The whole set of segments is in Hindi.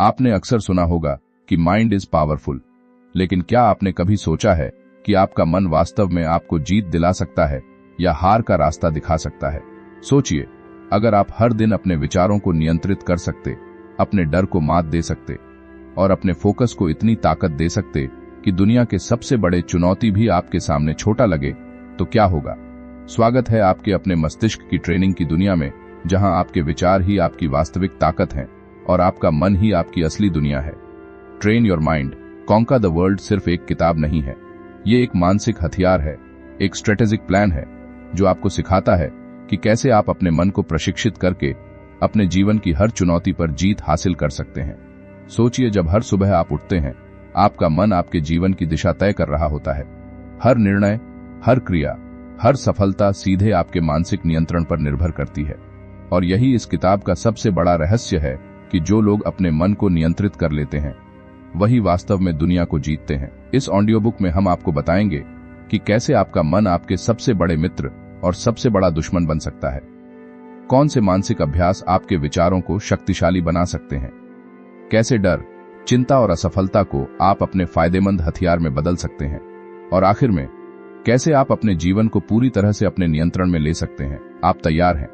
आपने अक्सर सुना होगा कि माइंड इज पावरफुल, लेकिन क्या आपने कभी सोचा है कि आपका मन वास्तव में आपको जीत दिला सकता है या हार का रास्ता दिखा सकता है? सोचिए, अगर आप हर दिन अपने विचारों को नियंत्रित कर सकते, अपने डर को मात दे सकते और अपने फोकस को इतनी ताकत दे सकते कि दुनिया के सबसे बड़े चुनौती भी आपके सामने छोटा लगे, तो क्या होगा? स्वागत है आपके अपने मस्तिष्क की ट्रेनिंग की दुनिया में, जहां आपके विचार ही आपकी वास्तविक ताकत हैं और आपका मन ही आपकी असली दुनिया है। Train your mind, conquer the world सिर्फ एक किताब नहीं है, ये एक मानसिक हथियार है, एक स्ट्रेटेजिक प्लान है जो आपको सिखाता है कि कैसे आप अपने मन को प्रशिक्षित करके अपने जीवन की हर चुनौती पर जीत हासिल कर सकते हैं। सोचिए, जब हर सुबह आप उठते हैं, आपका मन आपके जीवन की दिशा तय कर रहा होता है। हर निर्णय, हर क्रिया, हर सफलता सीधे आपके मानसिक नियंत्रण पर निर्भर करती है। और यही इस किताब का सबसे बड़ा रहस्य है कि जो लोग अपने मन को नियंत्रित कर लेते हैं, वही वास्तव में दुनिया को जीतते हैं। इस ऑडियो बुक में हम आपको बताएंगे कि कैसे आपका मन आपके सबसे बड़े मित्र और सबसे बड़ा दुश्मन बन सकता है, कौन से मानसिक अभ्यास आपके विचारों को शक्तिशाली बना सकते हैं, कैसे डर, चिंता और असफलता को आप अपने फायदेमंद हथियार में बदल सकते हैं, और आखिर में कैसे आप अपने जीवन को पूरी तरह से अपने नियंत्रण में ले सकते हैं। आप तैयार हैं?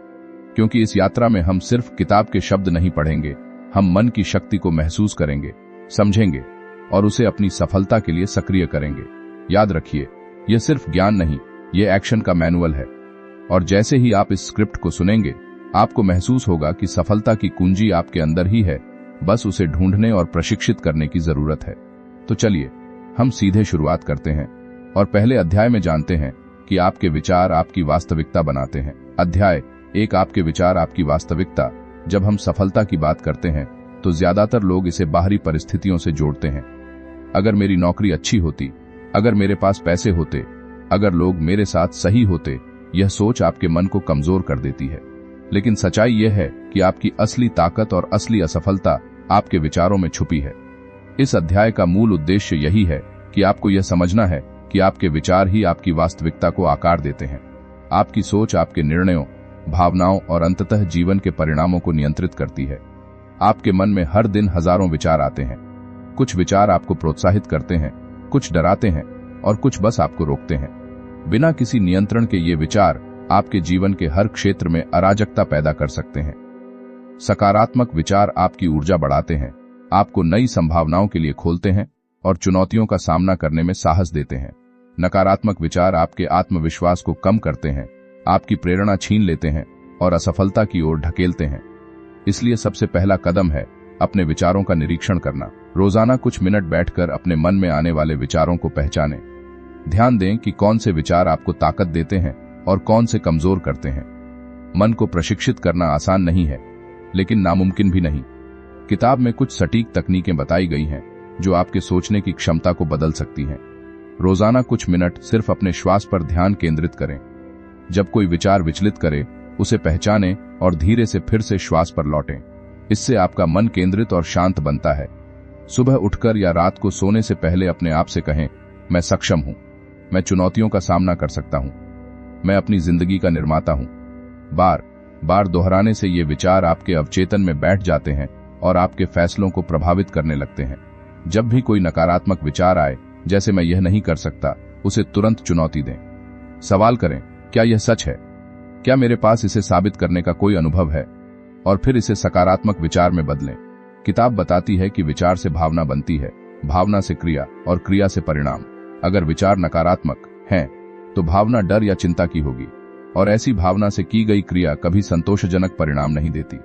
क्योंकि इस यात्रा में हम सिर्फ किताब के शब्द नहीं पढ़ेंगे, हम मन की शक्ति को महसूस करेंगे, समझेंगे और उसे अपनी सफलता के लिए सक्रिय करेंगे। याद रखिए, यह सिर्फ ज्ञान नहीं, यह एक्शन का मैनुअल है। और जैसे ही आप इस स्क्रिप्ट को सुनेंगे, आपको महसूस होगा कि सफलता की कुंजी आपके अंदर ही है, बस उसे ढूंढने और प्रशिक्षित करने की जरूरत है। तो चलिए, हम सीधे शुरुआत करते हैं और पहले अध्याय में जानते हैं कि आपके विचार आपकी वास्तविकता बनाते हैं। अध्याय 1, आपके विचार आपकी वास्तविकता। जब हम सफलता की बात करते हैं तो ज्यादातर लोग इसे बाहरी परिस्थितियों से जोड़ते हैं। अगर मेरी नौकरी अच्छी होती, अगर मेरे पास पैसे होते, अगर लोग मेरे साथ सही होते, यह सोच आपके मन को कमजोर कर देती है। लेकिन सच्चाई यह है कि आपकी असली ताकत और असली असफलता आपके विचारों में छुपी है। इस अध्याय का मूल उद्देश्य यही है कि आपको यह समझना है कि आपके विचार ही आपकी वास्तविकता को आकार देते हैं। आपकी सोच आपके निर्णयों, भावनाओं और अंततः जीवन के परिणामों को नियंत्रित करती है। आपके मन में हर दिन हजारों विचार आते हैं। कुछ विचार आपको प्रोत्साहित करते हैं, कुछ डराते हैं और कुछ बस आपको रोकते हैं। बिना किसी नियंत्रण के ये विचार आपके जीवन के हर क्षेत्र में अराजकता पैदा कर सकते हैं। सकारात्मक विचार आपकी ऊर्जा बढ़ाते हैं, आपको नई संभावनाओं के लिए खोलते हैं और चुनौतियों का सामना करने में साहस देते हैं। नकारात्मक विचार आपके आत्मविश्वास को कम करते हैं, आपकी प्रेरणा छीन लेते हैं और असफलता की ओर ढकेलते हैं। इसलिए सबसे पहला कदम है अपने विचारों का निरीक्षण करना। रोजाना कुछ मिनट बैठकर अपने मन में आने वाले विचारों को पहचानें। ध्यान दें कि कौन से विचार आपको ताकत देते हैं और कौन से कमजोर करते हैं। मन को प्रशिक्षित करना आसान नहीं है, लेकिन नामुमकिन भी नहीं। किताब में कुछ सटीक तकनीकें बताई गई हैं जो आपके सोचने की क्षमता को बदल सकती हैं। रोजाना कुछ मिनट सिर्फ अपने श्वास पर ध्यान केंद्रित करें। जब कोई विचार विचलित करे, उसे पहचानें और धीरे से फिर से श्वास पर लौटें। इससे आपका मन केंद्रित और शांत बनता है। सुबह उठकर या रात को सोने से पहले अपने आप से कहें, मैं सक्षम हूं, मैं चुनौतियों का सामना कर सकता हूं, मैं अपनी जिंदगी का निर्माता हूं। बार बार दोहराने से ये विचार आपके अवचेतन में बैठ जाते हैं और आपके फैसलों को प्रभावित करने लगते हैं। जब भी कोई नकारात्मक विचार आए, जैसे मैं यह नहीं कर सकता, उसे तुरंत चुनौती दें। सवाल करें, क्या यह सच है? क्या मेरे पास इसे साबित करने का कोई अनुभव है? और फिर इसे सकारात्मक विचार में बदलें। किताब बताती है कि विचार से भावना बनती है, भावना से क्रिया और क्रिया से परिणाम। अगर विचार नकारात्मक हैं, तो भावना डर या चिंता की होगी, और ऐसी भावना से की गई क्रिया कभी संतोषजनक परिणाम नहीं देती।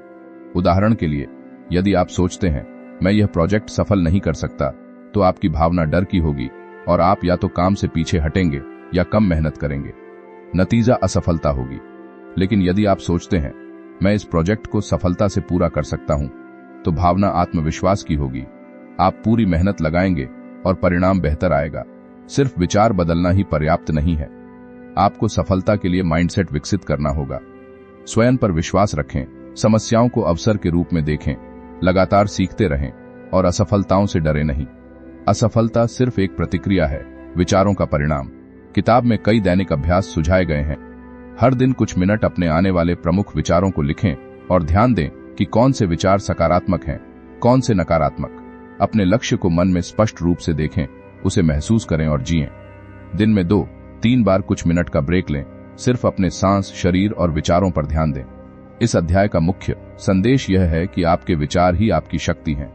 उदाहरण के लिए, यदि आप सोचते हैं, मैं यह प्रोजेक्ट सफल नहीं कर सकता, तो आपकी भावना डर की होगी और आप या तो काम से पीछे हटेंगे या कम मेहनत करेंगे। नतीजा असफलता होगी। लेकिन यदि आप सोचते हैं, मैं इस प्रोजेक्ट को सफलता से पूरा कर सकता हूं, तो भावना आत्मविश्वास की होगी। आप पूरी मेहनत लगाएंगे और परिणाम बेहतर आएगा। सिर्फ विचार बदलना ही पर्याप्त नहीं है, आपको सफलता के लिए माइंडसेट विकसित करना होगा। स्वयं पर विश्वास रखें, समस्याओं को अवसर के रूप में देखें, लगातार सीखते रहें और असफलताओं से डरे नहीं। असफलता सिर्फ एक प्रतिक्रिया है, विचारों का परिणाम। किताब में कई दैनिक अभ्यास सुझाए गए हैं। हर दिन कुछ मिनट अपने आने वाले प्रमुख विचारों को लिखें और ध्यान दें कि कौन से विचार सकारात्मक हैं कौन से नकारात्मक? अपने लक्ष्य को मन में स्पष्ट रूप से देखें, उसे महसूस करें और जिएं। दिन में 2-3 बार कुछ मिनट का ब्रेक लें, सिर्फ अपने सांस, शरीर और विचारों पर ध्यान दें। इस अध्याय का मुख्य संदेश यह है कि आपके विचार ही आपकी शक्ति हैं।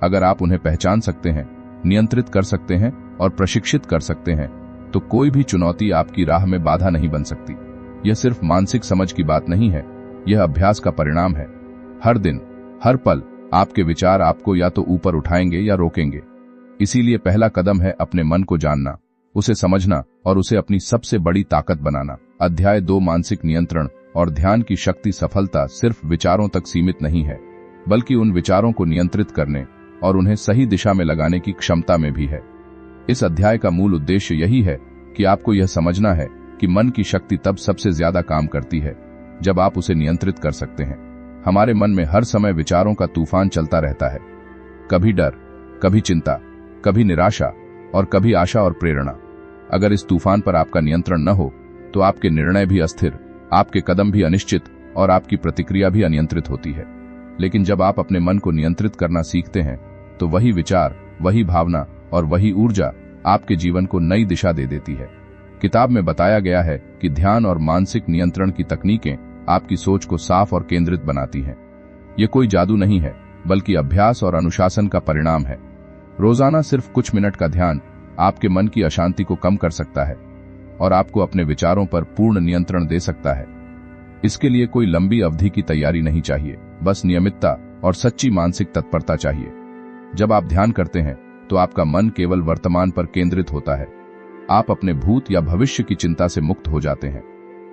अगर आप उन्हें पहचान सकते हैं, नियंत्रित कर सकते हैं और प्रशिक्षित कर सकते हैं, तो कोई भी चुनौती आपकी राह में बाधा नहीं बन सकती। यह सिर्फ मानसिक समझ की बात नहीं है, यह अभ्यास का परिणाम है। हर दिन, हर पल आपके विचार आपको या तो ऊपर उठाएंगे या रोकेंगे। इसीलिए पहला कदम है अपने मन को जानना, उसे समझना और उसे अपनी सबसे बड़ी ताकत बनाना। अध्याय 2 मानसिक नियंत्रण और ध्यान की शक्ति। सफलता सिर्फ विचारों तक सीमित नहीं है, बल्कि उन विचारों को नियंत्रित करने और उन्हें सही दिशा में लगाने की क्षमता में भी है। इस अध्याय का मूल उद्देश्य यही है कि आपको यह समझना है कि मन की शक्ति तब सबसे ज्यादा काम करती है जब आप उसे नियंत्रित कर सकते हैं। हमारे मन में हर समय विचारों का तूफान चलता रहता है, कभी डर, कभी चिंता, कभी निराशा और कभी आशा और प्रेरणा। अगर इस तूफान पर आपका नियंत्रण न हो तो आपके निर्णय भी अस्थिर, आपके कदम भी अनिश्चित और आपकी प्रतिक्रिया भी अनियंत्रित होती है। लेकिन जब आप अपने मन को नियंत्रित करना सीखते हैं तो वही विचार, वही भावना और वही ऊर्जा आपके जीवन को नई दिशा दे देती है। किताब में बताया गया है कि ध्यान और मानसिक नियंत्रण की तकनीकें आपकी सोच को साफ और केंद्रित बनाती हैं। ये कोई जादू नहीं है, बल्कि अभ्यास और अनुशासन का परिणाम है। रोजाना सिर्फ कुछ मिनट का ध्यान आपके मन की अशांति को कम कर सकता है और आपको अपने विचारों पर पूर्ण नियंत्रण दे सकता है। इसके लिए कोई लंबी अवधि की तैयारी नहीं चाहिए, बस नियमितता और सच्ची मानसिक तत्परता चाहिए। जब आप ध्यान करते हैं तो आपका मन केवल वर्तमान पर केंद्रित होता है। आप अपने भूत या भविष्य की चिंता से मुक्त हो जाते हैं।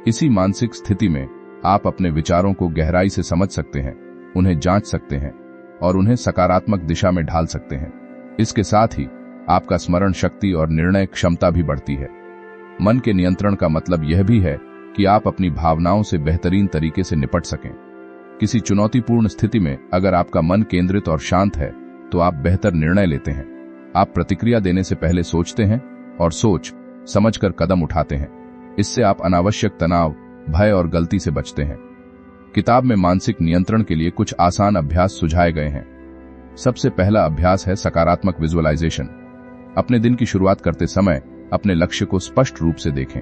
इसी मानसिक स्थिति में आप अपने विचारों को गहराई से समझ सकते हैं, उन्हें जांच सकते हैं और उन्हें सकारात्मक दिशा में ढाल सकते हैं। इसके साथ ही आपका स्मरण शक्ति और निर्णय क्षमता भी बढ़ती है। मन के नियंत्रण का मतलब यह भी है कि आप अपनी भावनाओं से बेहतरीन तरीके से निपट सकें। किसी चुनौतीपूर्ण स्थिति में अगर आपका मन केंद्रित और शांत है तो आप बेहतर निर्णय लेते हैं। आप प्रतिक्रिया देने से पहले सोचते हैं और सोच समझकर कदम उठाते हैं। इससे आप अनावश्यक तनाव, भय और गलती से बचते हैं। किताब में मानसिक नियंत्रण के लिए कुछ आसान अभ्यास सुझाए गए हैं। सबसे पहला अभ्यास है सकारात्मक विजुअलाइजेशन। अपने दिन की शुरुआत करते समय अपने लक्ष्य को स्पष्ट रूप से देखें।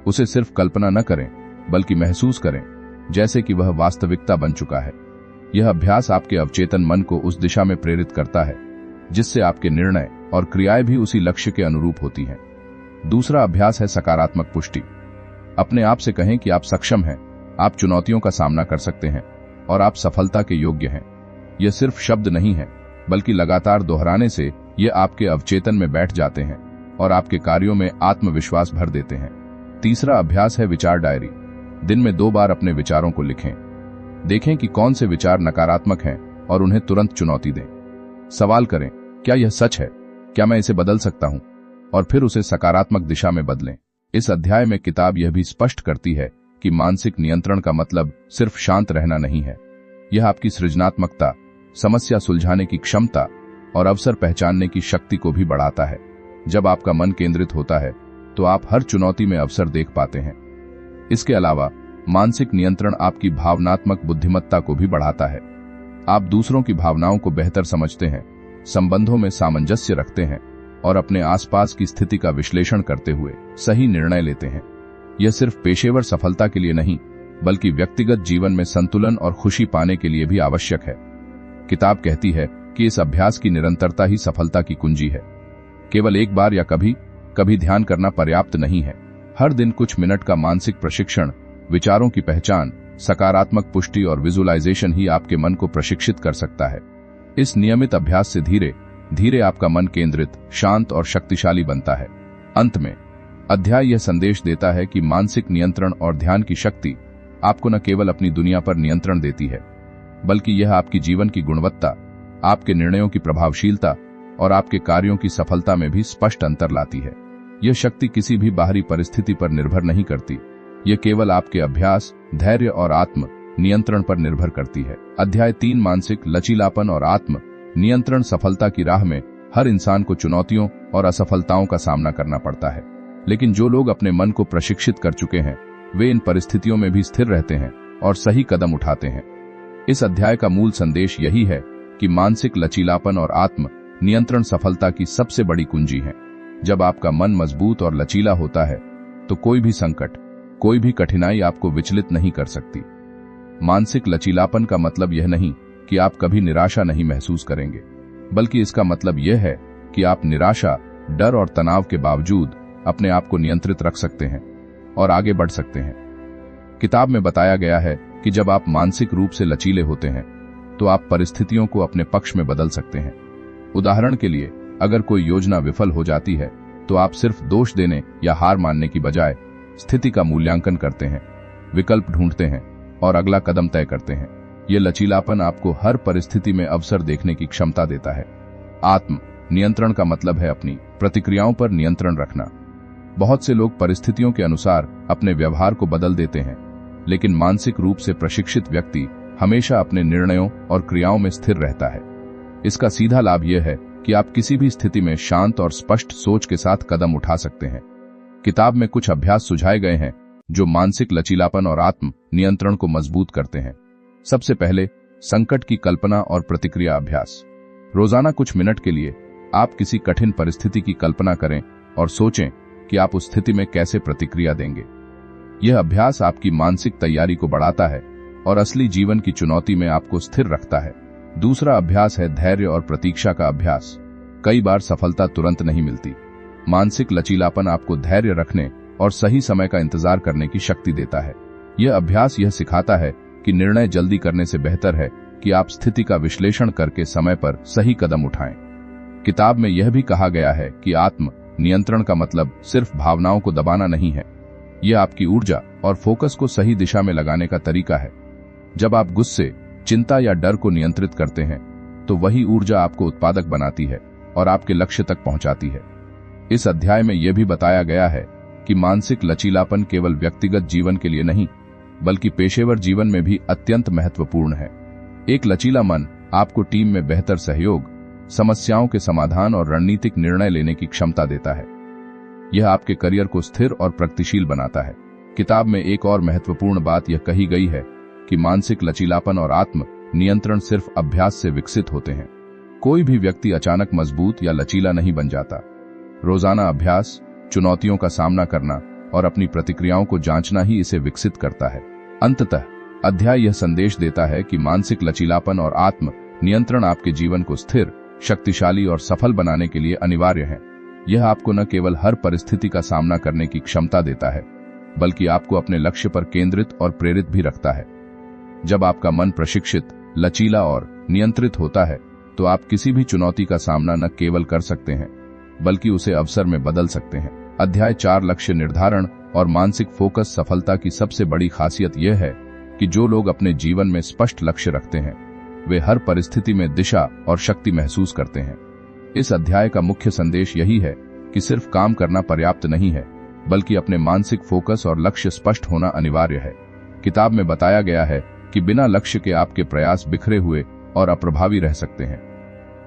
उसे सिर्फ कल्पना न करें, बल्कि महसूस करें जैसे कि वह वास्तविकता बन चुका है। यह अभ्यास आपके अवचेतन मन को उस दिशा में प्रेरित करता है जिससे आपके निर्णय और क्रियाएं भी उसी लक्ष्य के अनुरूप होती हैं। दूसरा अभ्यास है सकारात्मक पुष्टि। अपने आप से कहें कि आप सक्षम हैं, आप चुनौतियों का सामना कर सकते हैं और आप सफलता के योग्य हैं। यह सिर्फ शब्द नहीं है, बल्कि लगातार दोहराने से ये आपके अवचेतन में बैठ जाते हैं और आपके कार्यों में आत्मविश्वास भर देते हैं। तीसरा अभ्यास है विचार डायरी। दिन में 2 बार अपने विचारों को लिखें। देखें कि कौन से विचार नकारात्मक हैं और उन्हें तुरंत चुनौती दें। सवाल करें, क्या यह सच है? क्या मैं इसे बदल सकता हूं? और फिर उसे सकारात्मक दिशा में बदलें। इस अध्याय में किताब यह भी स्पष्ट करती है कि मानसिक नियंत्रण का मतलब सिर्फ शांत रहना नहीं है। यह आपकी सृजनात्मकता, समस्या सुलझाने की क्षमता और अवसर पहचानने की शक्ति को भी बढ़ाता है। जब आपका मन केंद्रित होता है तो आप हर चुनौती में अवसर देख पाते हैं। इसके अलावा मानसिक नियंत्रण आपकी भावनात्मक बुद्धिमत्ता को भी बढ़ाता है। आप दूसरों की भावनाओं को बेहतर समझते हैं, संबंधों में सामंजस्य रखते हैं और अपने आसपास की स्थिति का विश्लेषण करते हुए सही निर्णय लेते हैं। यह सिर्फ पेशेवर सफलता के लिए नहीं, बल्कि व्यक्तिगत जीवन में संतुलन और खुशी पाने के लिए भी आवश्यक है। किताब कहती है कि इस अभ्यास की निरंतरता ही सफलता की कुंजी है। केवल एक बार या कभी कभी ध्यान करना पर्याप्त नहीं है। हर दिन कुछ मिनट का मानसिक प्रशिक्षण, विचारों की पहचान, सकारात्मक पुष्टि और विजुअलाइजेशन ही आपके मन को प्रशिक्षित कर सकता है। इस नियमित अभ्यास से धीरे धीरे आपका मन केंद्रित, शांत और शक्तिशाली बनता है। अंत में अध्याय यह संदेश देता है कि मानसिक नियंत्रण और ध्यान की शक्ति आपको न केवल अपनी दुनिया पर नियंत्रण देती है, बल्कि यह आपकी जीवन की गुणवत्ता, आपके निर्णयों की प्रभावशीलता और आपके कार्यों की सफलता में भी स्पष्ट अंतर लाती है। यह शक्ति किसी भी बाहरी परिस्थिति पर निर्भर नहीं करती, यह केवल आपके अभ्यास, धैर्य और आत्म नियंत्रण पर निर्भर करती है। अध्याय 3 मानसिक लचीलापन और आत्म नियंत्रण। सफलता की राह में हर इंसान को चुनौतियों और असफलताओं का सामना करना पड़ता है, लेकिन जो लोग अपने मन को प्रशिक्षित कर चुके हैं वे इन परिस्थितियों में भी स्थिर रहते हैं और सही कदम उठाते हैं। इस अध्याय का मूल संदेश यही है कि मानसिक लचीलापन और आत्म नियंत्रण सफलता की सबसे बड़ी कुंजी है। जब आपका मन मजबूत और लचीला होता है तो कोई भी संकट, कोई भी कठिनाई आपको विचलित नहीं कर सकती। मानसिक लचीलापन का मतलब यह नहीं कि आप कभी निराशा नहीं महसूस करेंगे, बल्कि इसका मतलब यह है कि आप निराशा, डर और तनाव के बावजूद अपने आप को नियंत्रित रख सकते हैं और आगे बढ़ सकते हैं। किताब में बताया गया है कि जब आप मानसिक रूप से लचीले होते हैं तो आप परिस्थितियों को अपने पक्ष में बदल सकते हैं। उदाहरण के लिए, अगर कोई योजना विफल हो जाती है तो आप सिर्फ दोष देने या हार मानने की बजाय स्थिति का मूल्यांकन करते हैं, विकल्प ढूंढते हैं और अगला कदम तय करते हैं। यह लचीलापन आपको हर परिस्थिति में अवसर देखने की क्षमता देता है। आत्म नियंत्रण का मतलब है अपनी प्रतिक्रियाओं पर नियंत्रण रखना। बहुत से लोग परिस्थितियों के अनुसार अपने व्यवहार को बदल देते हैं, लेकिन मानसिक रूप से प्रशिक्षित व्यक्ति हमेशा अपने निर्णयों और क्रियाओं में स्थिर रहता है। इसका सीधा लाभ यह है कि आप किसी भी स्थिति में शांत और स्पष्ट सोच के साथ कदम उठा सकते हैं। किताब में कुछ अभ्यास सुझाए गए हैं जो मानसिक लचीलापन और आत्म नियंत्रण को मजबूत करते हैं। सबसे पहले, संकट की कल्पना और प्रतिक्रिया अभ्यास। रोजाना कुछ मिनट के लिए आप किसी कठिन परिस्थिति की कल्पना करें और सोचें कि आप उस स्थिति में कैसे प्रतिक्रिया देंगे। यह अभ्यास आपकी मानसिक तैयारी को बढ़ाता है और असली जीवन की चुनौती में आपको स्थिर रखता है। दूसरा अभ्यास है धैर्य और प्रतीक्षा का अभ्यास। कई बार सफलता तुरंत नहीं मिलती। मानसिक लचीलापन आपको धैर्य रखने और सही समय का इंतजार करने की शक्ति देता है। यह अभ्यास यह सिखाता है कि निर्णय जल्दी करने से बेहतर है कि आप स्थिति का विश्लेषण करके समय पर सही कदम उठाएं। किताब में यह भी कहा गया है कि आत्म नियंत्रण का मतलब सिर्फ भावनाओं को दबाना नहीं है, यह आपकी ऊर्जा और फोकस को सही दिशा में लगाने का तरीका है। जब आप गुस्से, चिंता या डर को नियंत्रित करते हैं तो वही ऊर्जा आपको उत्पादक बनाती है और आपके लक्ष्य तक पहुंचाती है। इस अध्याय में यह भी बताया गया है कि मानसिक लचीलापन केवल व्यक्तिगत जीवन के लिए नहीं, बल्कि पेशेवर जीवन में भी अत्यंत महत्वपूर्ण है। एक लचीला मन आपको टीम में बेहतर सहयोग, समस्याओं के समाधान और रणनीतिक निर्णय लेने की क्षमता देता है। यह आपके करियर को स्थिर और प्रगतिशील बनाता है। किताब में एक और महत्वपूर्ण बात यह कही गई है कि मानसिक लचीलापन और आत्म नियंत्रण सिर्फ अभ्यास से विकसित होते हैं। कोई भी व्यक्ति अचानक मजबूत या लचीला नहीं बन जाता। रोजाना अभ्यास, चुनौतियों का सामना करना और अपनी प्रतिक्रियाओं को जांचना ही इसे विकसित करता है। अंततः अध्याय यह संदेश देता है कि मानसिक लचीलापन और आत्म नियंत्रण आपके जीवन को स्थिर, शक्तिशाली और सफल बनाने के लिए अनिवार्य है। यह आपको न केवल हर परिस्थिति का सामना करने की क्षमता देता है, बल्कि आपको अपने लक्ष्य पर केंद्रित और प्रेरित भी रखता है। जब आपका मन प्रशिक्षित, लचीला और नियंत्रित होता है तो आप किसी भी चुनौती का सामना न केवल कर सकते हैं, बल्कि उसे अवसर में बदल सकते हैं। अध्याय 4 लक्ष्य निर्धारण और मानसिक फोकस सफलता की सबसे बड़ी खासियत यह है कि जो लोग अपने जीवन में स्पष्ट लक्ष्य रखते हैं वे हर परिस्थिति में दिशा और शक्ति महसूस करते हैं। इस अध्याय का मुख्य संदेश यही है कि सिर्फ काम करना पर्याप्त नहीं है, बल्कि अपने मानसिक फोकस और लक्ष्य स्पष्ट होना अनिवार्य है। किताब में बताया गया है कि बिना लक्ष्य के आपके प्रयास बिखरे हुए और अप्रभावी रह सकते हैं।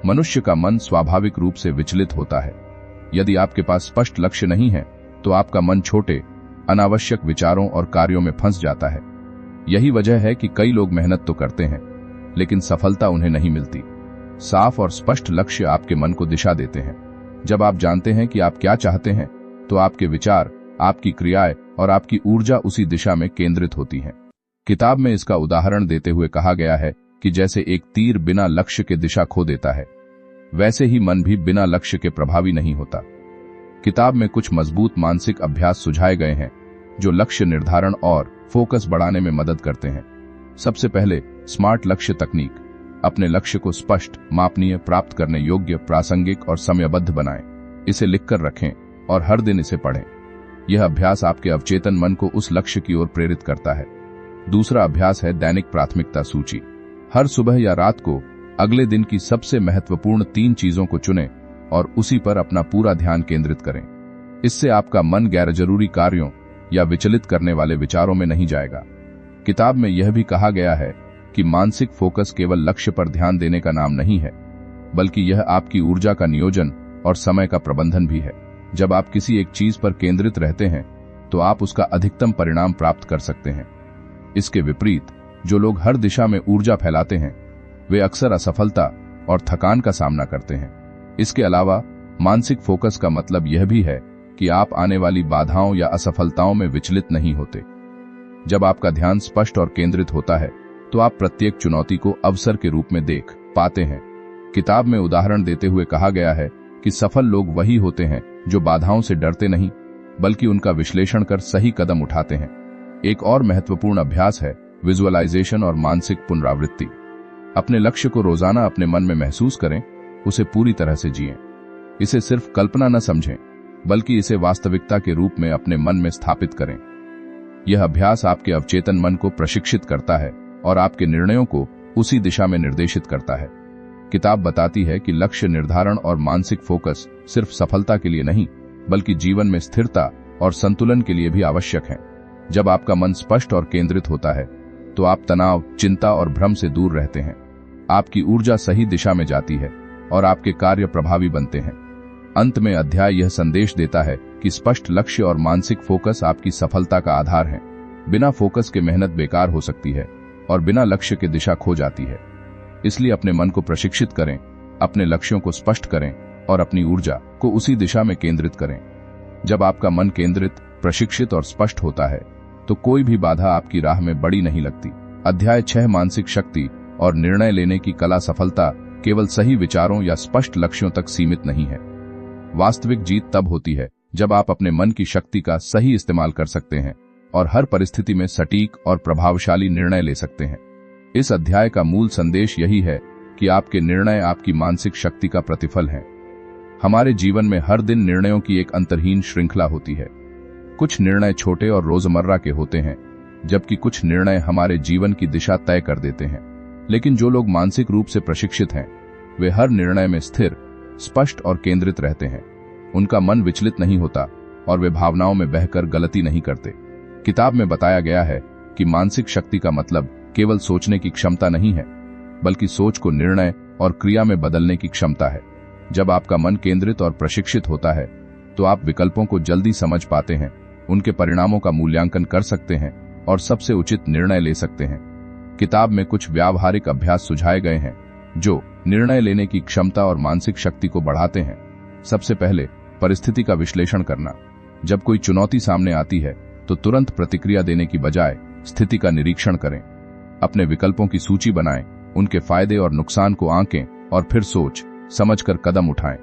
मनुष्य का मन स्वाभाविक रूप से विचलित होता है। यदि आपके पास स्पष्ट लक्ष्य नहीं है तो आपका मन छोटे, अनावश्यक विचारों और कार्यों में फंस जाता है। यही वजह है कि कई लोग मेहनत तो करते हैं, लेकिन सफलता उन्हें नहीं मिलती। साफ और स्पष्ट लक्ष्य आपके मन को दिशा देते हैं। जब आप जानते हैं कि आप क्या चाहते हैं, तो आपके विचार, आपकी क्रियाएं और आपकी ऊर्जा उसी दिशा में केंद्रित होती हैं। किताब में इसका उदाहरण देते हुए कहा गया है कि जैसे एक तीर बिना लक्ष्य के दिशा खो देता है, वैसे ही मन भी बिना लक्ष्य के प्रभावी नहीं होता। किताब में कुछ मजबूत मानसिक अभ्यास सुझाए गए हैं जो लक्ष्य निर्धारण और फोकस बढ़ाने में मदद करते हैं। सबसे पहले, स्मार्ट लक्ष्य तकनीक। अपने लक्ष्य को स्पष्ट, मापनीय, प्राप्त करने योग्य, प्रासंगिक और समयबद्ध बनाएं। इसे लिखकर रखें और हर दिन इसे पढ़ें। यह अभ्यास आपके अवचेतन मन को उस लक्ष्य की ओर प्रेरित करता है। दूसरा अभ्यास है दैनिक प्राथमिकता सूची। हर सुबह या रात को अगले दिन की सबसे महत्वपूर्ण 3 चीजों को चुनें और उसी पर अपना पूरा ध्यान केंद्रित करें। इससे आपका मन गैरजरूरी कार्यों या विचलित करने वाले विचारों में नहीं जाएगा। किताब में यह भी कहा गया है कि मानसिक फोकस केवल लक्ष्य पर ध्यान देने का नाम नहीं है, बल्कि यह आपकी ऊर्जा का नियोजन और समय का प्रबंधन भी है। जब आप किसी एक चीज पर केंद्रित रहते हैं तो आप उसका अधिकतम परिणाम प्राप्त कर सकते हैं। इसके विपरीत, जो लोग हर दिशा में ऊर्जा फैलाते हैं वे अक्सर असफलता और थकान का सामना करते हैं। इसके अलावा मानसिक फोकस का मतलब यह भी है कि आप आने वाली बाधाओं या असफलताओं में विचलित नहीं होते। जब आपका ध्यान स्पष्ट और केंद्रित होता है तो आप प्रत्येक चुनौती को अवसर के रूप में देख पाते हैं। किताब में उदाहरण देते हुए कहा गया है कि सफल लोग वही होते हैं जो बाधाओं से डरते नहीं, बल्कि उनका विश्लेषण कर सही कदम उठाते हैं। एक और महत्वपूर्ण अभ्यास है विजुअलाइजेशन और मानसिक पुनरावृत्ति। अपने लक्ष्य को रोजाना अपने मन में महसूस करें, उसे पूरी तरह से जिएं। इसे सिर्फ कल्पना न समझें, बल्कि इसे वास्तविकता के रूप में अपने मन में स्थापित करें। यह अभ्यास आपके अवचेतन मन को प्रशिक्षित करता है और आपके निर्णयों को उसी दिशा में निर्देशित करता है। किताब बताती है कि लक्ष्य निर्धारण और मानसिक फोकस सिर्फ सफलता के लिए नहीं, बल्कि जीवन में स्थिरता और संतुलन के लिए भी आवश्यक है। जब आपका मन स्पष्ट और केंद्रित होता है तो आप तनाव, चिंता और भ्रम से दूर रहते हैं। आपकी ऊर्जा सही दिशा में जाती है और आपके कार्य प्रभावी बनते हैं। अंत में अध्याय यह संदेश देता है कि स्पष्ट लक्ष्य और मानसिक फोकस आपकी सफलता का आधार है। बिना फोकस के मेहनत बेकार हो सकती है और बिना लक्ष्य के दिशा खो जाती है। इसलिए अपने मन को प्रशिक्षित करें, अपने लक्ष्यों को स्पष्ट करें और अपनी ऊर्जा को उसी दिशा में केंद्रित करें। जब आपका मन केंद्रित, प्रशिक्षित और स्पष्ट होता है तो कोई भी बाधा आपकी राह में बड़ी नहीं लगती। अध्याय 6 मानसिक शक्ति और निर्णय लेने की कला। सफलता केवल सही विचारों या स्पष्ट लक्ष्यों तक सीमित नहीं है। वास्तविक जीत तब होती है जब आप अपने मन की शक्ति का सही इस्तेमाल कर सकते हैं और हर परिस्थिति में सटीक और प्रभावशाली निर्णय ले सकते हैं। इस अध्याय का मूल संदेश यही है कि आपके निर्णय आपकी मानसिक शक्ति का प्रतिफल हैं। हमारे जीवन में हर दिन निर्णयों की एक अंतर्हीन श्रृंखला होती है। कुछ निर्णय छोटे और रोजमर्रा के होते हैं, जबकि कुछ निर्णय हमारे जीवन की दिशा तय कर देते हैं। लेकिन जो लोग मानसिक रूप से प्रशिक्षित हैं, वे हर निर्णय में स्थिर, स्पष्ट और केंद्रित रहते हैं। उनका मन विचलित नहीं होता और वे भावनाओं में बहकर गलती नहीं करते। किताब में बताया गया है कि मानसिक शक्ति का मतलब केवल सोचने की क्षमता नहीं है, बल्कि सोच को निर्णय और क्रिया में बदलने की क्षमता है। जब आपका मन केंद्रित और प्रशिक्षित होता है तो आप विकल्पों को जल्दी समझ पाते हैं, उनके परिणामों का मूल्यांकन कर सकते हैं और सबसे उचित निर्णय ले सकते हैं। किताब में कुछ व्यावहारिक अभ्यास सुझाए गए हैं जो निर्णय लेने की क्षमता और मानसिक शक्ति को बढ़ाते हैं। सबसे पहले, परिस्थिति का विश्लेषण करना। जब कोई चुनौती सामने आती है तो तुरंत प्रतिक्रिया देने की बजाय स्थिति का निरीक्षण करें। अपने विकल्पों की सूची बनाएं, उनके फायदे और नुकसान को आंकें और फिर सोच समझकर कदम उठाएं।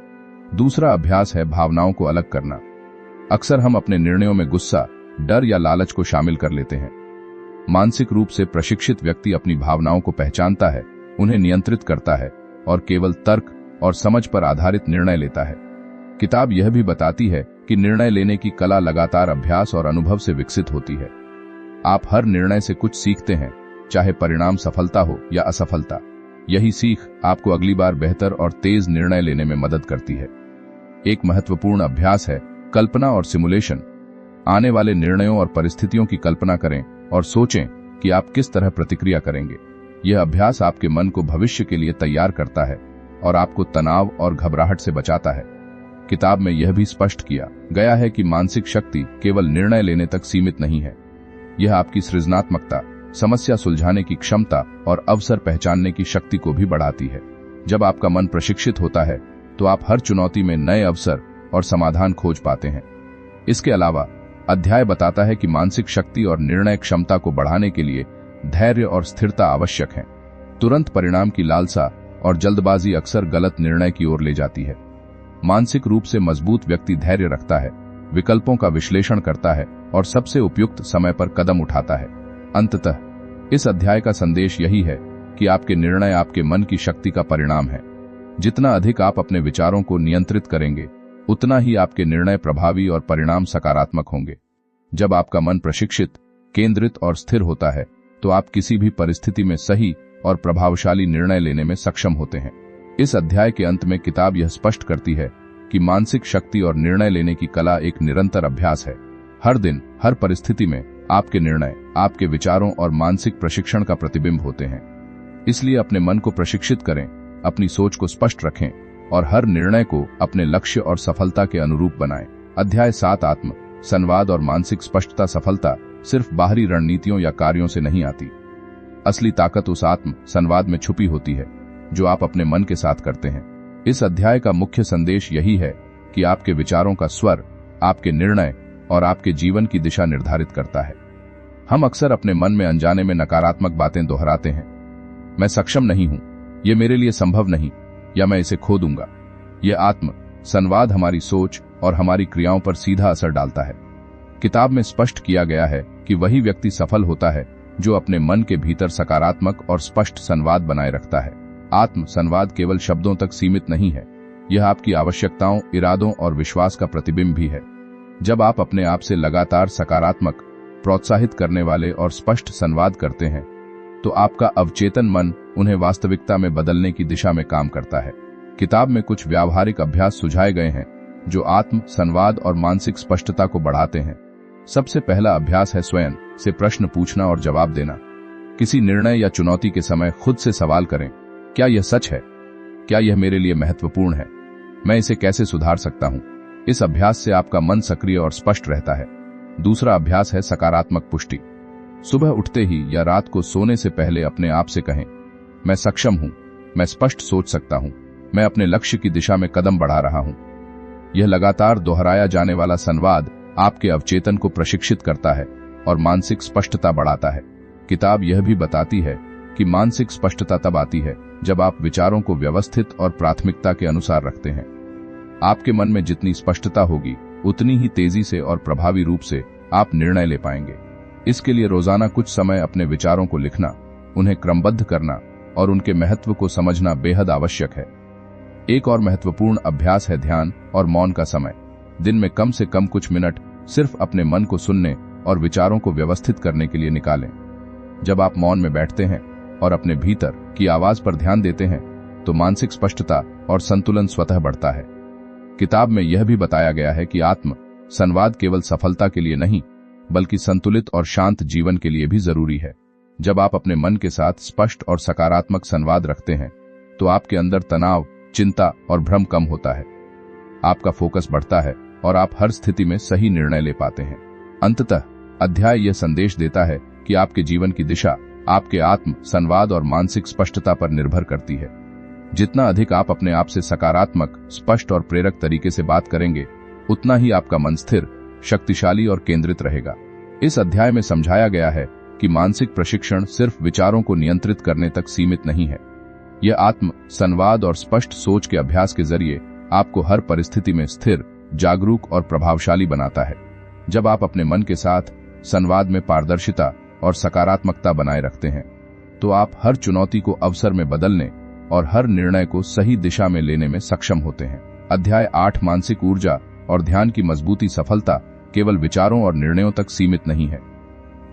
दूसरा अभ्यास है भावनाओं को अलग करना। अक्सर हम अपने निर्णयों में गुस्सा, डर या लालच को शामिल कर लेते हैं। मानसिक रूप से प्रशिक्षित व्यक्ति अपनी भावनाओं को पहचानता है, उन्हें नियंत्रित करता है और केवल तर्क और समझ पर आधारित निर्णय लेता है। किताब यह भी बताती है कि निर्णय लेने की कला लगातार अभ्यास और अनुभव से विकसित होती है। आप हर निर्णय से कुछ सीखते हैं, चाहे परिणाम सफलता हो या असफलता। यही सीख आपको अगली बार बेहतर और तेज निर्णय लेने में मदद करती है। एक महत्वपूर्ण अभ्यास है कल्पना और सिमुलेशन। आने वाले निर्णयों और परिस्थितियों की कल्पना करें और सोचें कि आप किस तरह प्रतिक्रिया करेंगे। यह अभ्यास आपके मन को भविष्य के लिए तैयार करता है और आपको तनाव और घबराहट से बचाता है। किताब में यह भी स्पष्ट किया गया है कि मानसिक शक्ति केवल निर्णय लेने तक सीमित नहीं है। यह आपकी सृजनात्मकता, समस्या सुलझाने की क्षमता और अवसर पहचानने की शक्ति को भी बढ़ाती है। जब आपका मन प्रशिक्षित होता है तो आप हर चुनौती में नए अवसर और समाधान खोज पाते हैं। इसके अलावा अध्याय बताता है कि मानसिक शक्ति और निर्णय क्षमता को बढ़ाने के लिए धैर्य और स्थिरता आवश्यक है। तुरंत परिणाम की लालसा और जल्दबाजी अक्सर गलत निर्णय की ओर ले जाती है। मानसिक रूप से मजबूत व्यक्ति धैर्य रखता है, विकल्पों का विश्लेषण करता है और सबसे उपयुक्त समय पर कदम उठाता है। अंततः इस अध्याय का संदेश यही है कि आपके निर्णय आपके मन की शक्ति का परिणाम है। जितना अधिक आप अपने विचारों को नियंत्रित करेंगे, उतना ही आपके निर्णय प्रभावी और परिणाम सकारात्मक होंगे। जब आपका मन प्रशिक्षित, केंद्रित और स्थिर होता है तो आप किसी भी परिस्थिति में सही और प्रभावशाली निर्णय लेने में सक्षम होते हैं। इस अध्याय के अंत में किताब यह स्पष्ट करती है कि मानसिक शक्ति और निर्णय लेने की कला एक निरंतर अभ्यास है। हर दिन, हर परिस्थिति में आपके निर्णय आपके विचारों और मानसिक प्रशिक्षण का प्रतिबिंब होते हैं। इसलिए अपने मन को प्रशिक्षित करें, अपनी सोच को स्पष्ट रखें और हर निर्णय को अपने लक्ष्य और सफलता के अनुरूप बनाएं। अध्याय 7 आत्म संवाद और मानसिक स्पष्टता। सफलता सिर्फ बाहरी रणनीतियों या कार्यों से नहीं आती, असली ताकत उस आत्म संवाद में छुपी होती है जो आप अपने मन के साथ करते हैं। इस अध्याय का मुख्य संदेश यही है कि आपके विचारों का स्वर आपके निर्णय और आपके जीवन की दिशा निर्धारित करता है। हम अक्सर अपने मन में अनजाने में नकारात्मक बातें दोहराते हैं। मैं सक्षम नहीं हूं, यह मेरे लिए संभव नहीं, या मैं इसे खो दूंगा। यह आत्म संवाद हमारी सोच और हमारी क्रियाओं पर सीधा असर डालता है। किताब में स्पष्ट किया गया है कि वही व्यक्ति सफल होता है जो अपने मन के भीतर सकारात्मक और स्पष्ट संवाद बनाए रखता है। आत्म संवाद केवल शब्दों तक सीमित नहीं है, यह आपकी आवश्यकताओं, इरादों और विश्वास का प्रतिबिंब भी है। जब आप अपने आप से लगातार सकारात्मक, प्रोत्साहित करने वाले और स्पष्ट संवाद करते हैं तो आपका अवचेतन मन उन्हें वास्तविकता में बदलने की दिशा में काम करता है। किताब में कुछ व्यावहारिक अभ्यास सुझाए गए हैं जो आत्म संवाद और मानसिक स्पष्टता को बढ़ाते हैं। सबसे पहला अभ्यास है स्वयं से प्रश्न पूछना और जवाब देना। किसी निर्णय या चुनौती के समय खुद से सवाल करें, क्या यह सच है? क्या यह मेरे लिए महत्वपूर्ण है? मैं इसे कैसे सुधार सकता हूं? इस अभ्यास से आपका मन सक्रिय और स्पष्ट रहता है। दूसरा अभ्यास है सकारात्मक पुष्टि। सुबह उठते ही या रात को सोने से पहले अपने आप से कहें, मैं सक्षम हूं, मैं स्पष्ट सोच सकता हूं, मैं अपने लक्ष्य की दिशा में कदम बढ़ा रहा हूं। यह लगातार दोहराया जाने वाला संवाद आपके अवचेतन को प्रशिक्षित करता है और मानसिक स्पष्टता बढ़ाता है। किताब यह भी बताती है कि मानसिक स्पष्टता तब आती है जब आप विचारों को व्यवस्थित और प्राथमिकता के अनुसार रखते हैं। आपके मन में जितनी स्पष्टता होगी उतनी ही तेजी से और प्रभावी रूप से आप निर्णय ले पाएंगे। इसके लिए रोजाना कुछ समय अपने विचारों को लिखना, उन्हें क्रमबद्ध करना और उनके महत्व को समझना बेहद आवश्यक है। एक और महत्वपूर्ण अभ्यास है ध्यान और मौन का समय। दिन में कम से कम कुछ मिनट सिर्फ अपने मन को सुनने और विचारों को व्यवस्थित करने के लिए निकालें। जब आप मौन में बैठते हैं और अपने भीतर की आवाज पर ध्यान देते हैं तो मानसिक स्पष्टता और संतुलन स्वतः बढ़ता है। किताब में यह भी बताया गया है कि आत्म संवाद केवल सफलता के लिए नहीं बल्कि संतुलित और शांत जीवन के लिए भी जरूरी है। जब आप अपने मन के साथ स्पष्ट और सकारात्मक संवाद रखते हैं तो आपके अंदर तनाव, चिंता और भ्रम कम होता है। आपका फोकस बढ़ता है और आप हर स्थिति में सही निर्णय ले पाते हैं। अंततः अध्याय यह संदेश देता है कि आपके जीवन की दिशा आपके आत्म संवाद और मानसिक स्पष्टता पर निर्भर करती है। जितना अधिक आप अपने आप से सकारात्मक, स्पष्ट और प्रेरक तरीके से बात करेंगे उतना ही आपका मन स्थिर, शक्तिशाली और केंद्रित रहेगा। इस अध्याय में समझाया गया है कि मानसिक प्रशिक्षण सिर्फ विचारों को नियंत्रित करने तक सीमित नहीं है। यह आत्म संवाद और स्पष्ट सोच के अभ्यास के जरिए आपको हर परिस्थिति में स्थिर, जागरूक और प्रभावशाली बनाता है। जब आप अपने मन के साथ संवाद में पारदर्शिता और सकारात्मकता बनाए रखते हैं तो आप हर चुनौती को अवसर में बदलने और हर निर्णय को सही दिशा में लेने में सक्षम होते हैं। अध्याय 8 मानसिक ऊर्जा और ध्यान की मजबूती। सफलता केवल विचारों और निर्णयों तक सीमित नहीं है।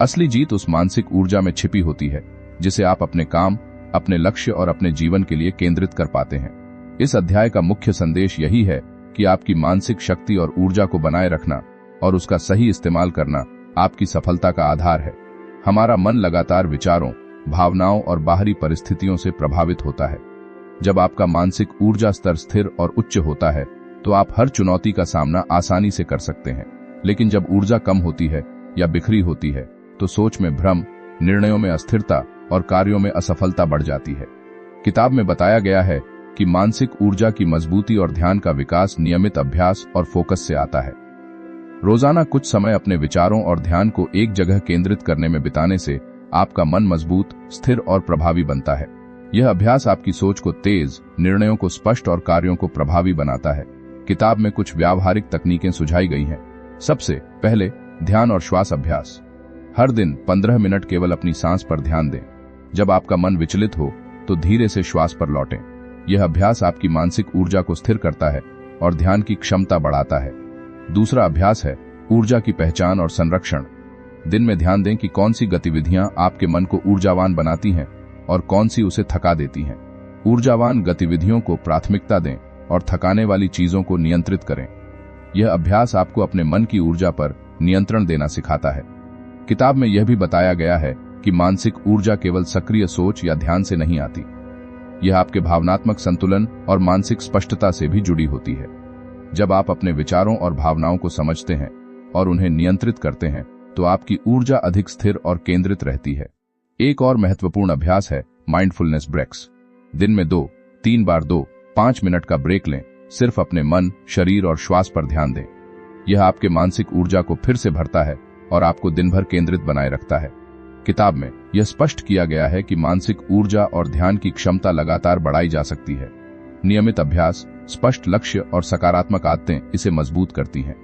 असली जीत उस मानसिक ऊर्जा में छिपी होती है जिसे आप अपने काम, अपने लक्ष्य और अपने जीवन के लिए केंद्रित कर पाते हैं। इस अध्याय का मुख्य संदेश यही है कि आपकी मानसिक शक्ति और ऊर्जा को बनाए रखना और उसका सही इस्तेमाल करना आपकी सफलता का आधार है। हमारा मन लगातार विचारों, भावनाओं और बाहरी परिस्थितियों से प्रभावित होता है। जब आपका मानसिक ऊर्जा स्तर स्थिर और उच्च होता है तो आप हर चुनौती का सामना आसानी से कर सकते हैं। लेकिन जब ऊर्जा कम होती है या बिखरी होती है तो सोच में भ्रम, निर्णयों में अस्थिरता और कार्यों में असफलता बढ़ जाती है। किताब में बताया गया है कि मानसिक ऊर्जा की मजबूती और ध्यान का विकास नियमित अभ्यास और फोकस से आता है। रोजाना कुछ समय अपने विचारों और ध्यान को एक जगह केंद्रित करने में बिताने से आपका मन मजबूत, स्थिर और प्रभावी बनता है। यह अभ्यास आपकी सोच को तेज, निर्णयों को स्पष्ट और कार्यों को प्रभावी बनाता है। किताब में कुछ व्यावहारिक तकनीकें सुझाई गई हैं। सबसे पहले ध्यान और श्वास अभ्यास। हर दिन 15 मिनट केवल अपनी सांस पर ध्यान दें। जब आपका मन विचलित हो तो धीरे से श्वास पर लौटें। यह अभ्यास आपकी मानसिक ऊर्जा को स्थिर करता है और ध्यान की क्षमता बढ़ाता है। दूसरा अभ्यास है ऊर्जा की पहचान और संरक्षण। दिन में ध्यान दें कि कौन सी गतिविधियां आपके मन को ऊर्जावान बनाती हैं और कौन सी उसे थका देती हैं। ऊर्जावान गतिविधियों को प्राथमिकता दें और थकाने वाली चीजों को नियंत्रित करें। यह अभ्यास आपको अपने मन की ऊर्जा पर नियंत्रण देना सिखाता है। किताब में यह भी बताया गया है कि मानसिक ऊर्जा केवल सक्रिय सोच या ध्यान से नहीं आती, यह आपके भावनात्मक संतुलन और मानसिक स्पष्टता से भी जुड़ी होती है। जब आप अपने विचारों और भावनाओं को समझते हैं और उन्हें नियंत्रित करते हैं तो आपकी ऊर्जा अधिक स्थिर और केंद्रित रहती है। एक और महत्वपूर्ण अभ्यास है माइंडफुलनेस ब्रेक्स। दिन में 2-3 बार 2-5 मिनट का ब्रेक लें, सिर्फ अपने मन, शरीर और श्वास पर ध्यान दें। यह आपके मानसिक ऊर्जा को फिर से भरता है और आपको दिन भर केंद्रित बनाए रखता है। किताब में यह स्पष्ट किया गया है कि मानसिक ऊर्जा और ध्यान की क्षमता लगातार बढ़ाई जा सकती है। नियमित अभ्यास, स्पष्ट लक्ष्य और सकारात्मक आदतें इसे मजबूत करती हैं।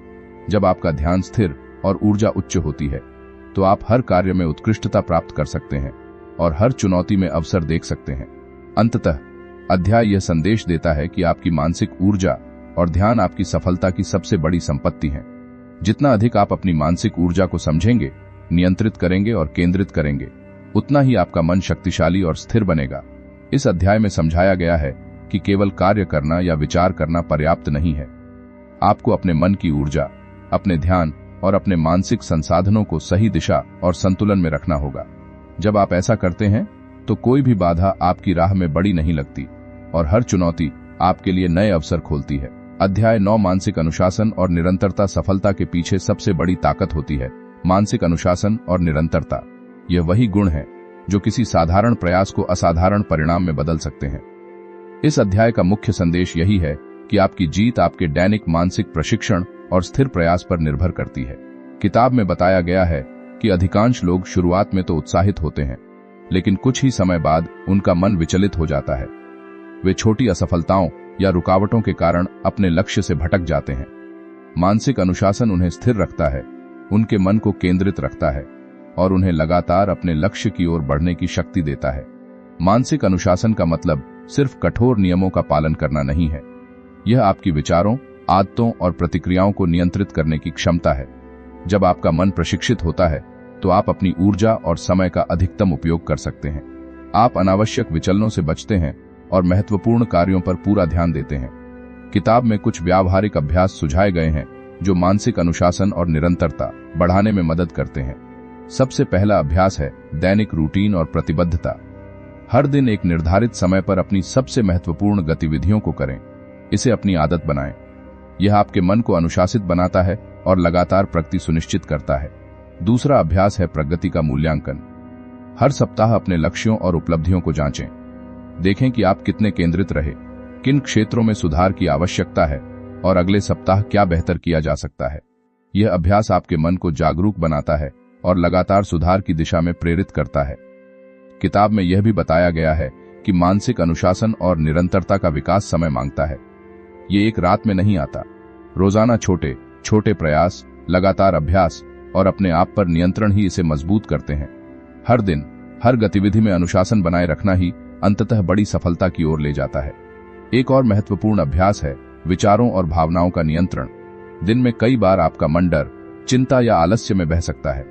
जब आपका ध्यान स्थिर और ऊर्जा उच्च होती है तो आप हर कार्य में उत्कृष्टता प्राप्त कर सकते हैं और हर चुनौती में अवसर देख सकते हैं। अंततः अध्याय यह संदेश देता है कि आपकी मानसिक ऊर्जा और ध्यान आपकी सफलता की सबसे बड़ी संपत्ति है। जितना अधिक आप अपनी मानसिक ऊर्जा को समझेंगे, नियंत्रित करेंगे और केंद्रित करेंगे, उतना ही आपका मन शक्तिशाली और स्थिर बनेगा। इस अध्याय में समझाया गया है कि केवल कार्य करना या विचार करना पर्याप्त नहीं है। आपको अपने मन की ऊर्जा, अपने ध्यान और अपने मानसिक संसाधनों को सही दिशा और संतुलन में रखना होगा। जब आप ऐसा करते हैं तो कोई भी बाधा आपकी राह में बड़ी नहीं लगती और हर चुनौती आपके लिए नए अवसर खोलती है। अध्याय 9 मानसिक अनुशासन और निरंतरता सफलता के पीछे सबसे बड़ी ताकत होती है। मानसिक अनुशासन और निरंतरता, यह वही गुण है जो किसी साधारण प्रयास को असाधारण परिणाम में बदल सकते हैं। इस अध्याय का मुख्य संदेश यही है कि आपकी जीत आपके दैनिक मानसिक प्रशिक्षण और स्थिर प्रयास पर निर्भर करती है। किताब में बताया गया है कि अधिकांश लोग शुरुआत में तो उत्साहित होते हैं, लेकिन कुछ ही समय बाद उनका मन विचलित हो जाता है। वे छोटी असफलताओं या रुकावटों के कारण अपने लक्ष्य से भटक जाते हैं। मानसिक अनुशासन उन्हें स्थिर रखता है, उनके मन को केंद्रित रखता है और उन्हें लगातार अपने लक्ष्य की ओर बढ़ने की शक्ति देता है। मानसिक अनुशासन का मतलब सिर्फ कठोर नियमों का पालन करना नहीं है। यह आपकी विचारों, आदतों और प्रतिक्रियाओं को नियंत्रित करने की क्षमता है। जब आपका मन प्रशिक्षित होता है तो आप अपनी ऊर्जा और समय का अधिकतम उपयोग कर सकते हैं। आप अनावश्यक विचलनों से बचते हैं और महत्वपूर्ण कार्यों पर पूरा ध्यान देते हैं। किताब में कुछ व्यावहारिक अभ्यास सुझाए गए हैं जो मानसिक अनुशासन और निरंतरता बढ़ाने में मदद करते हैं। सबसे पहला अभ्यास है दैनिक रूटीन और प्रतिबद्धता। हर दिन एक निर्धारित समय पर अपनी सबसे महत्वपूर्ण गतिविधियों को करें। इसे अपनी आदत बनाएं। यह आपके मन को अनुशासित बनाता है और लगातार प्रगति सुनिश्चित करता है। दूसरा अभ्यास है प्रगति का मूल्यांकन। हर सप्ताह अपने लक्ष्यों और उपलब्धियों को जांचें। देखें कि आप कितने केंद्रित रहे, किन क्षेत्रों में सुधार की आवश्यकता है और अगले सप्ताह क्या बेहतर किया जा सकता है। यह अभ्यास आपके मन को जागरूक बनाता है और लगातार सुधार की दिशा में प्रेरित करता है। किताब में यह भी बताया गया है कि मानसिक अनुशासन और निरंतरता का विकास समय मांगता है। ये एक रात में नहीं आता। रोजाना छोटे छोटे प्रयास, लगातार अभ्यास और अपने आप पर नियंत्रण ही इसे मजबूत करते हैं। हर दिन, हर गतिविधि में अनुशासन बनाए रखना ही अंततः बड़ी सफलता की ओर ले जाता है। एक और महत्वपूर्ण अभ्यास है विचारों और भावनाओं का नियंत्रण। दिन में कई बार आपका मन डर, चिंता या आलस्य में बह सकता है।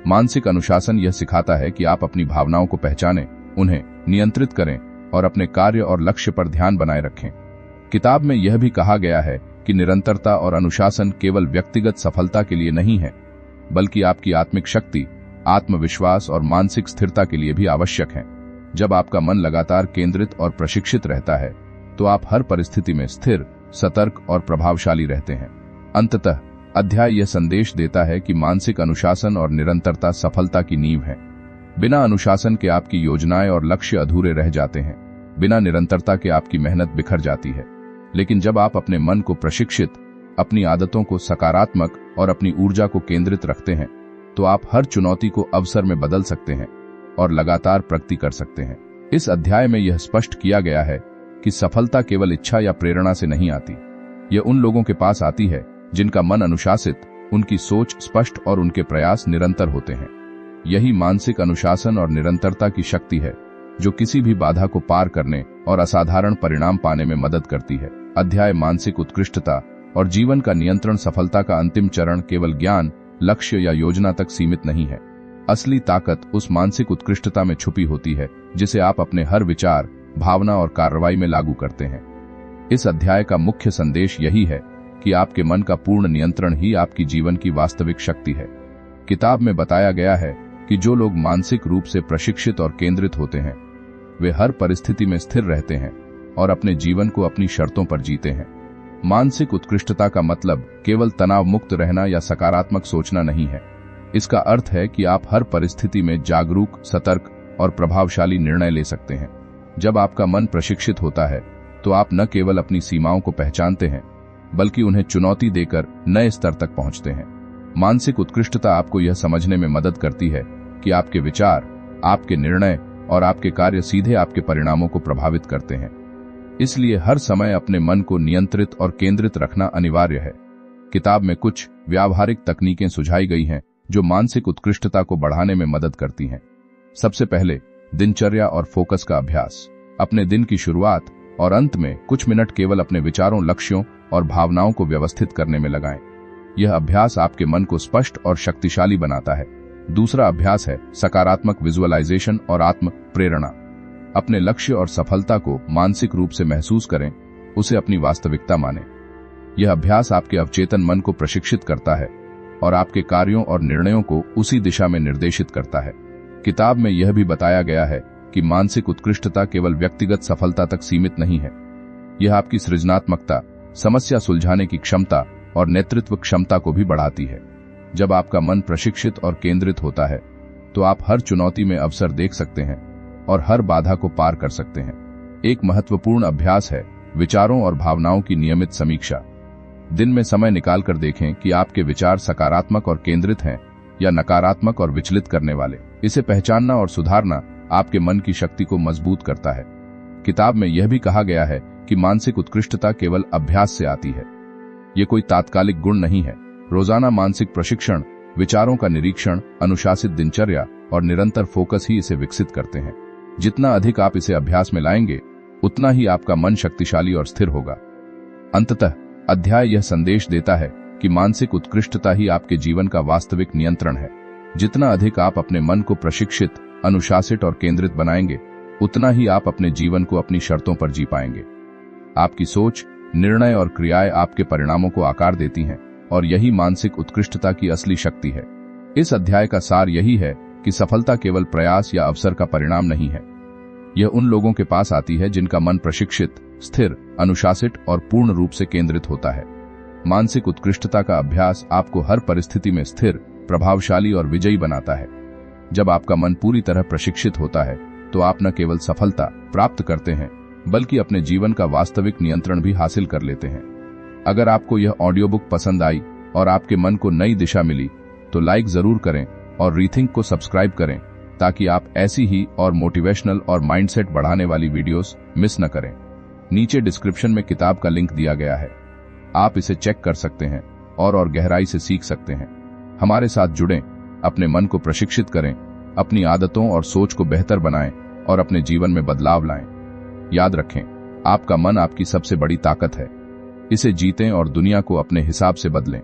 मानसिक अनुशासन यह सिखाता है कि आप अपनी भावनाओं को पहचानें, उन्हें नियंत्रित करें और अपने कार्य और लक्ष्य पर ध्यान बनाए रखें। किताब में यह भी कहा गया है कि निरंतरता और अनुशासन केवल व्यक्तिगत सफलता के लिए नहीं है, बल्कि आपकी आत्मिक शक्ति, आत्मविश्वास और मानसिक स्थिरता के लिए भी आवश्यक है। जब आपका मन लगातार केंद्रित और प्रशिक्षित रहता है तो आप हर परिस्थिति में स्थिर, सतर्क और प्रभावशाली रहते हैं। अंततः अध्याय यह संदेश देता है कि मानसिक अनुशासन और निरंतरता सफलता की नींव है। बिना अनुशासन के आपकी योजनाएं और लक्ष्य अधूरे रह जाते हैं। बिना निरंतरता के आपकी मेहनत बिखर जाती है। लेकिन जब आप अपने मन को प्रशिक्षित, अपनी आदतों को सकारात्मक और अपनी ऊर्जा को केंद्रित रखते हैं तो आप हर चुनौती को अवसर में बदल सकते हैं और लगातार प्रगति कर सकते हैं। इस अध्याय में यह स्पष्ट किया गया है कि सफलता केवल इच्छा या प्रेरणा से नहीं आती। यह उन लोगों के पास आती है जिनका मन अनुशासित, उनकी सोच स्पष्ट और उनके प्रयास निरंतर होते हैं। यही मानसिक अनुशासन और निरंतरता की शक्ति है जो किसी भी बाधा को पार करने और असाधारण परिणाम पाने में मदद करती है। अध्याय मानसिक उत्कृष्टता और जीवन का नियंत्रण सफलता का अंतिम चरण केवल ज्ञान, लक्ष्य या योजना तक सीमित नहीं है। असली ताकत उस मानसिक उत्कृष्टता में छुपी होती है जिसे आप अपने हर विचार, भावना और कार्रवाई में लागू करते हैं। इस अध्याय का मुख्य संदेश यही है कि आपके मन का पूर्ण नियंत्रण ही आपकी जीवन की वास्तविक शक्ति है। किताब में बताया गया है कि जो लोग मानसिक रूप से प्रशिक्षित और केंद्रित होते हैं वे हर परिस्थिति में स्थिर रहते हैं और अपने जीवन को अपनी शर्तों पर जीते हैं। मानसिक उत्कृष्टता का मतलब केवल तनाव मुक्त रहना या सकारात्मक सोचना नहीं है। इसका अर्थ है कि आप हर परिस्थिति में जागरूक, सतर्क और प्रभावशाली निर्णय ले सकते हैं। जब आपका मन प्रशिक्षित होता है तो आप न केवल अपनी सीमाओं को पहचानते हैं बल्कि उन्हें चुनौती देकर नए स्तर तक पहुंचते हैं। मानसिक उत्कृष्टता आपको यह समझने में मदद करती है कि आपके विचार, आपके निर्णय और आपके कार्य सीधे आपके परिणामों को प्रभावित करते हैं। इसलिए हर समय अपने मन को नियंत्रित और केंद्रित रखना अनिवार्य है। किताब में कुछ व्यावहारिक तकनीकें सुझाई गई हैं जो मानसिक उत्कृष्टता को बढ़ाने में मदद करती हैं। सबसे पहले, दिनचर्या और फोकस का अभ्यास। अपने दिन की शुरुआत और अंत में कुछ मिनट केवल अपने विचारों, लक्ष्यों और भावनाओं को व्यवस्थित करने में लगाएं। यह अभ्यास आपके मन को स्पष्ट और शक्तिशाली बनाता है। दूसरा अभ्यास है सकारात्मक विजुअलाइजेशन और आत्म प्रेरणा। अपने लक्ष्य और सफलता को मानसिक रूप से महसूस करें, उसे अपनी वास्तविकता मानें। यह अभ्यास आपके अवचेतन मन को प्रशिक्षित करता है और आपके कार्यों और निर्णयों को उसी दिशा में निर्देशित करता है। किताब में यह भी बताया गया है कि मानसिक उत्कृष्टता केवल व्यक्तिगत सफलता तक सीमित नहीं है। यह आपकी सृजनात्मकता, समस्या सुलझाने की क्षमता और नेतृत्व क्षमता को भी बढ़ाती है। जब आपका मन प्रशिक्षित और केंद्रित होता है तो आप हर चुनौती में अवसर देख सकते हैं और हर बाधा को पार कर सकते हैं। एक महत्वपूर्ण अभ्यास है विचारों और भावनाओं की नियमित समीक्षा। दिन में समय निकालकर देखें कि आपके विचार सकारात्मक और केंद्रित हैं या नकारात्मक और विचलित करने वाले। इसे पहचानना और सुधारना आपके मन की शक्ति को मजबूत करता है। किताब में यह भी कहा गया है कि मानसिक उत्कृष्टता केवल अभ्यास से आती है। ये कोई तात्कालिक गुण नहीं है। रोजाना मानसिक प्रशिक्षण, विचारों का निरीक्षण, अनुशासित दिनचर्या और निरंतर फोकस ही इसे विकसित करते हैं। जितना अधिक आप इसे अभ्यास में लाएंगे, उतना ही आपका मन शक्तिशाली और स्थिर होगा। अंततः अध्याय यह संदेश देता है कि मानसिक उत्कृष्टता ही आपके जीवन का वास्तविक नियंत्रण है। जितना अधिक आप अपने मन को प्रशिक्षित, अनुशासित और केंद्रित बनाएंगे, उतना ही आप अपने जीवन को अपनी शर्तों पर जी पाएंगे। आपकी सोच, निर्णय और क्रियाएं आपके परिणामों को आकार देती हैं और यही मानसिक उत्कृष्टता की असली शक्ति है। इस अध्याय का सार यही है कि सफलता केवल प्रयास या अवसर का परिणाम नहीं है। यह उन लोगों के पास आती है जिनका मन प्रशिक्षित, स्थिर, अनुशासित और पूर्ण रूप से केंद्रित होता है। मानसिक उत्कृष्टता का अभ्यास आपको हर परिस्थिति में स्थिर, प्रभावशाली और विजयी बनाता है। जब आपका मन पूरी तरह प्रशिक्षित होता है तो आप न केवल सफलता प्राप्त करते हैं बल्कि अपने जीवन का वास्तविक नियंत्रण भी हासिल कर लेते हैं। अगर आपको यह ऑडियो बुक पसंद आई और आपके मन को नई दिशा मिली तो लाइक जरूर करें और रीथिंक को सब्सक्राइब करें ताकि आप ऐसी ही और मोटिवेशनल और माइंडसेट बढ़ाने वाली वीडियोस मिस न करें। नीचे डिस्क्रिप्शन में किताब का लिंक दिया गया है, आप इसे चेक कर सकते हैं और गहराई से सीख सकते हैं। हमारे साथ जुड़ें, अपने मन को प्रशिक्षित करें, अपनी आदतों और सोच को बेहतर बनाएं और अपने जीवन में बदलाव लाएं। याद रखें, आपका मन आपकी सबसे बड़ी ताकत है। इसे जीतें और दुनिया को अपने हिसाब से बदलें।